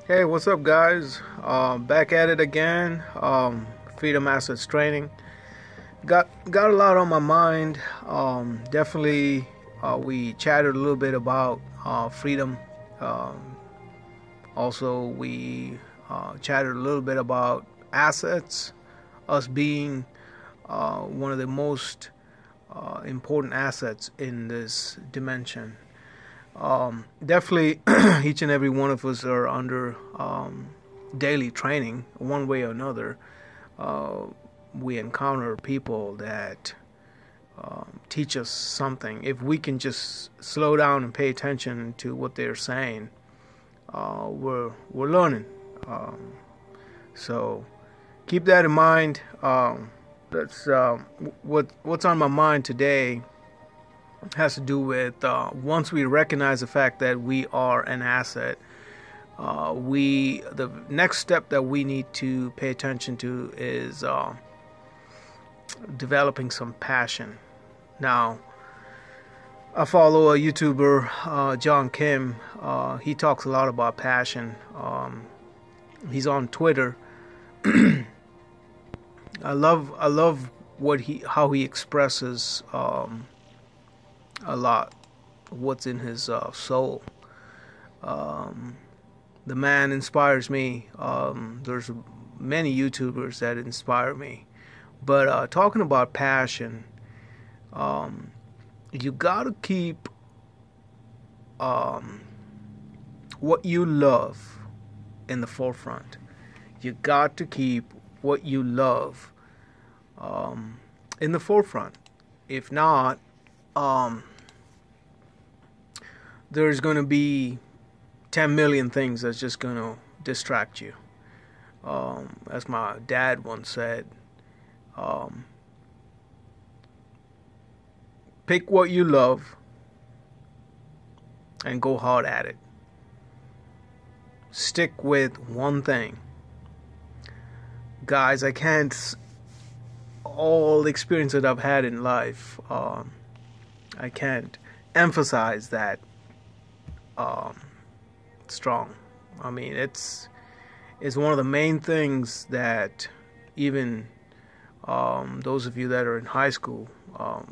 Hey, what's up, guys? Back at it again. Freedom Assets Training. Got a lot on my mind. Definitely, we chatted a little bit about freedom. Also, we chatted a little bit about assets. Us being one of the most important assets in this dimension. Definitely, each and every one of us are under daily training, one way or another. We encounter people that teach us something. If we can just slow down and pay attention to what they're saying, we're learning. So keep that in mind. That's what's on my mind today. Has to do with once we recognize the fact that we are an asset, the next step that we need to pay attention to is developing some passion. Now, I follow a YouTuber, John Kim. He talks a lot about passion. He's on Twitter. I love how he expresses a lot what's in his soul. The man inspires me. There's many YouTubers that inspire me, but talking about passion, you gotta keep what you love in the forefront. You got to keep what you love in the forefront. If not, there's going to be 10 million things that's just going to distract you. As my dad once said, pick what you love and go hard at it. Stick with one thing. Guys, I can't, all the experience that I've had in life, I can't emphasize that strong. I mean, it's one of the main things that even those of you that are in high school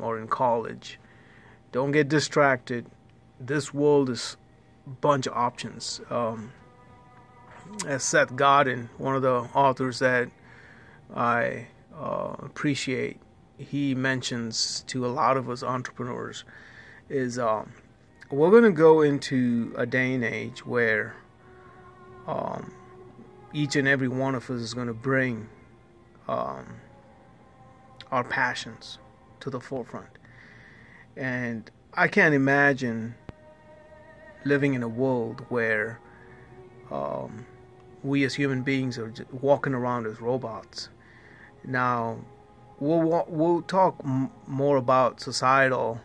or in college, don't get distracted. This world is a bunch of options. As Seth Godin, one of the authors that I appreciate, he mentions to a lot of us entrepreneurs is we're going to go into a day and age where each and every one of us is going to bring our passions to the forefront. And I can't imagine living in a world where we as human beings are just walking around as robots. Now, we'll talk more about societal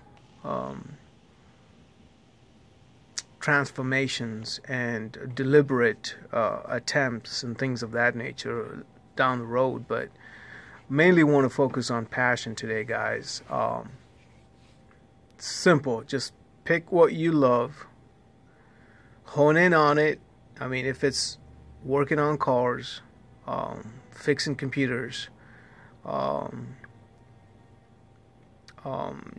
transformations and deliberate attempts and things of that nature down the road, but mainly want to focus on passion today, guys. Simple. Just pick what you love, hone in on it. I mean, if it's working on cars, fixing computers,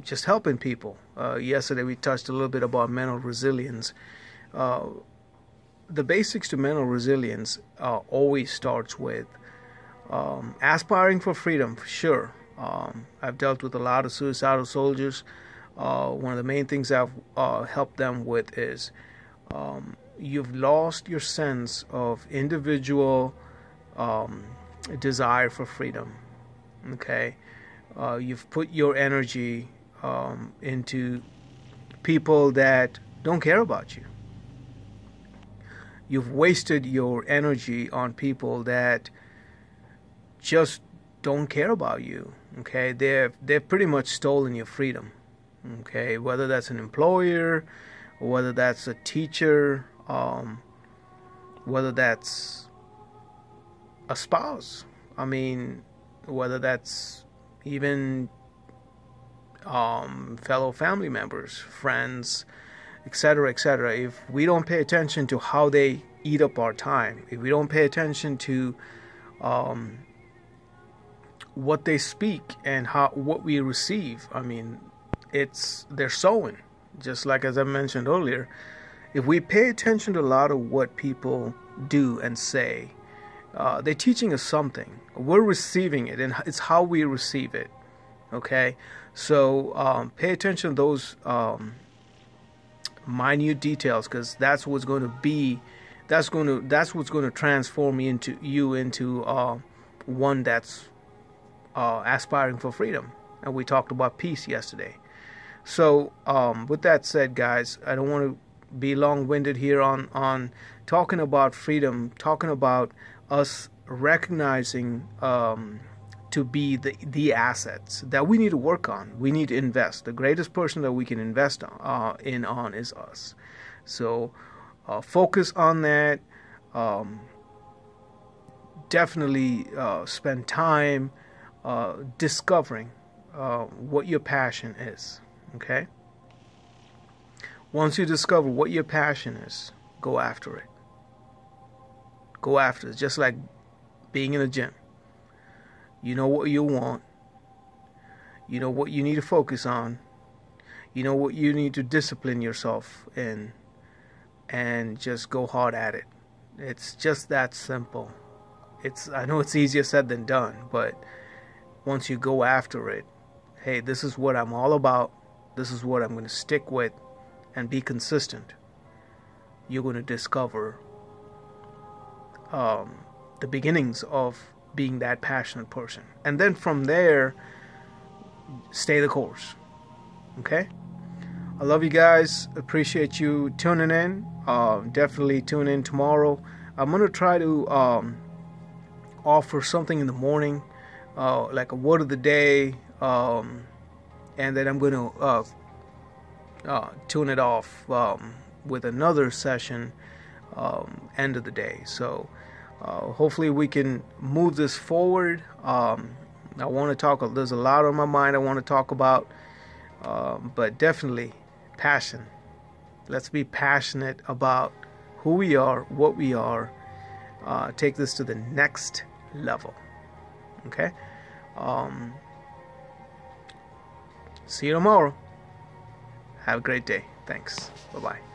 just helping people. Yesterday we touched a little bit about mental resilience. The basics to mental resilience always starts with aspiring for freedom, for sure. I've dealt with a lot of suicidal soldiers. One of the main things I've helped them with is you've lost your sense of individual desire for freedom. Okay, you've put your energy into people that don't care about you. You've wasted your energy on people that just don't care about you. Okay, they've pretty much stolen your freedom. Okay, whether that's an employer, or whether that's a teacher, whether that's a spouse. I mean, whether that's even fellow family members, friends, etc., etc. If we don't pay attention to how they eat up our time, if we don't pay attention to what they speak and what we receive, I mean, they're sowing. Just like as I mentioned earlier, if we pay attention to a lot of what people do and say, they're teaching us something. We're receiving it, and it's how we receive it. Okay, so pay attention to those minute details, because that's what's going to be. That's what's going to transform you into one that's aspiring for freedom. And we talked about peace yesterday. So with that said, guys, I don't want to be long-winded here on talking about freedom, talking about us recognizing to be the assets that we need to work on. We need to invest. The greatest person that we can invest on is us. So focus on that. Definitely spend time discovering what your passion is. Okay? Once you discover what your passion is, go after it. Go after it. Just like being in a gym. You know what you want. You know what you need to focus on. You know what you need to discipline yourself in. And just go hard at it. It's just that simple. I know it's easier said than done, but once you go after it, hey, this is what I'm all about. This is what I'm going to stick with and be consistent. You're going to discover the beginnings of being that passionate person. And then from there, stay the course. Okay? I love you guys. Appreciate you tuning in. Definitely tune in tomorrow. I'm going to try to offer something in the morning, like a word of the day, and then I'm going to tune it off with another session end of the day. So hopefully we can move this forward. I want to talk, there's a lot on my mind I want to talk about, but definitely passion. Let's be passionate about who we are, what we are. Take this to the next level. Okay? See you tomorrow. Have a great day. Thanks. Bye-bye.